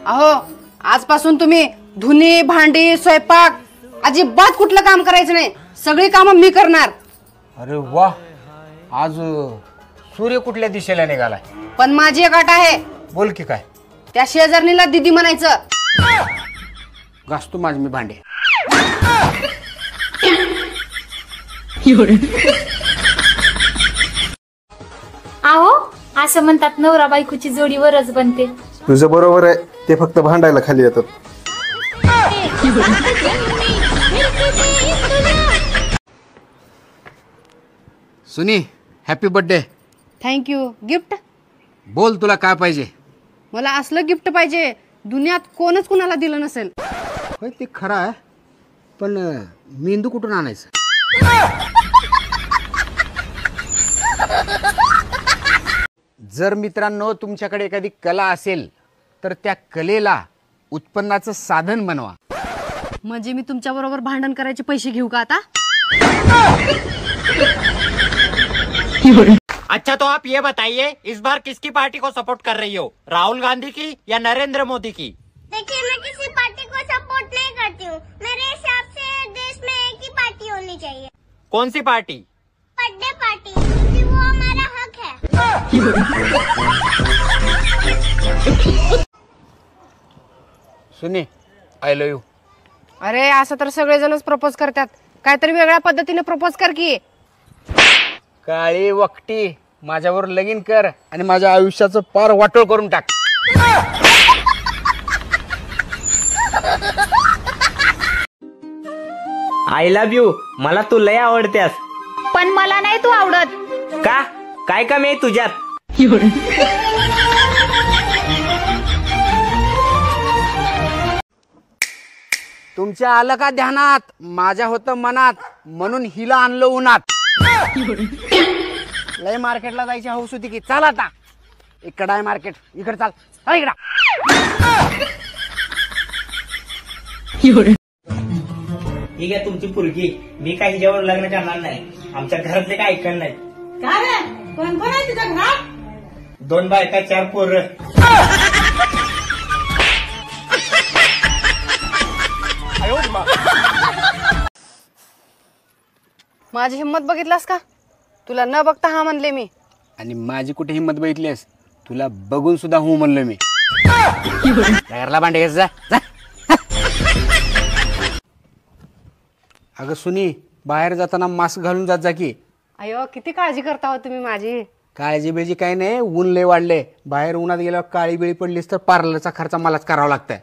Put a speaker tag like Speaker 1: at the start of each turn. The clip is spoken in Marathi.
Speaker 1: अहो आजपासून तुम्ही धुनी भांडी स्वयंपाक अजिबात कुठलं काम करायचं नाही, सगळी कामं मी करणार।
Speaker 2: अरे वा, आज सूर्य कुठल्या दिशेला निघालाय?
Speaker 1: पण माझी एक अट आहे।
Speaker 2: बोल की काय?
Speaker 1: त्या शेजारणीला दीदी म्हणायचं।
Speaker 2: घासतो माझी मी भांडे।
Speaker 3: आहो असं म्हणतात नवरा बायकोची जोडी वरच बनते।
Speaker 4: तुझं बरोबर आहे, ते फक्त भांडायला खाली येतात।
Speaker 2: सुनी हॅपी बर्थडे।
Speaker 1: थँक्यू। गिफ्ट?
Speaker 2: बोल तुला काय पाहिजे?
Speaker 1: मला असलं गिफ्ट पाहिजे दुनियात कोणच कुणाला दिलं नसेल।
Speaker 2: होय ते खरं आहे, पण मेंदू कुठून आणायचं? जर मित्रांनो तुमच्याकडे एखादी कला असेल तर त्या कलेला उत्पन्नाचं साधन बनवा।
Speaker 1: म्हणजे मी तुमच्या बरोबर भांडण करायचे पैसे घेऊ का आता?
Speaker 5: अच्छा तो आप ये बताइए इस बार किसकी पार्टी को सपोर्ट कर रही हो, राहुल गांधी की या नरेंद्र मोदी की?
Speaker 6: देखिए मैं किसी पार्टी को सपोर्ट नहीं करती हूँ, मेरे हिसाब से देश में एक ही पार्टी होनी चाहिए।
Speaker 5: कौन सी पार्टी?
Speaker 6: बर्थडे पार्टी, क्योंकि वो हमारा हक है।
Speaker 2: सुनी आय लव यू।
Speaker 1: अरे असं तर सगळेजणच प्रपोज करतात, काहीतरी वेगळ्या पद्धतीने प्रपोज कर की।
Speaker 2: काळी वकटी माझ्यावर लगीन कर आणि माझ्या आयुष्याचं पार वाटोळ करून टाक।
Speaker 7: आय लव्ह यू, मला तू लय आवडतेस।
Speaker 3: पण मला नाही तू आवडत।
Speaker 7: का? काय कमी आहे तुझ्यात?
Speaker 2: तुमच्या आलं का ध्यानात, माझ्या होतं मनात, म्हणून हिला आणलं उन्हात। लय मार्केटला जायची हौस होती की, चल आता इकडं आहे मार्केट, इकडे चाल, इकडं।
Speaker 7: ठीक आहे तुमची पुरगी, मी काही हिच्यावर लग्न करणार नाही, आमच्या घरातले काय ऐकणार नाही।
Speaker 8: काय रे, कोण कोण आहे तुझ्या घरात?
Speaker 7: 2 बायका 4 पोरं।
Speaker 1: माझी हिम्मत बघितलास का? तुला न बघता हा म्हणले मी।
Speaker 2: आणि माझी कुठे हिंमत बघितलीस? तुला बघून सुद्धा हो म्हणलो मी। घरला भांडे घ्यायचं जा, जा। अगं सुनी, बाहेर जाताना मास्क घालून जात जा की।
Speaker 1: अयो किती काळजी करता हो तुम्ही माझी।
Speaker 2: काळजी बिळजी काही नाही, ऊन लय वाढले, बाहेर उन्हात गेल्यावर काळी बिळी पडलीस तर पार्लरचा खर्च मलाच करावा लागतंय।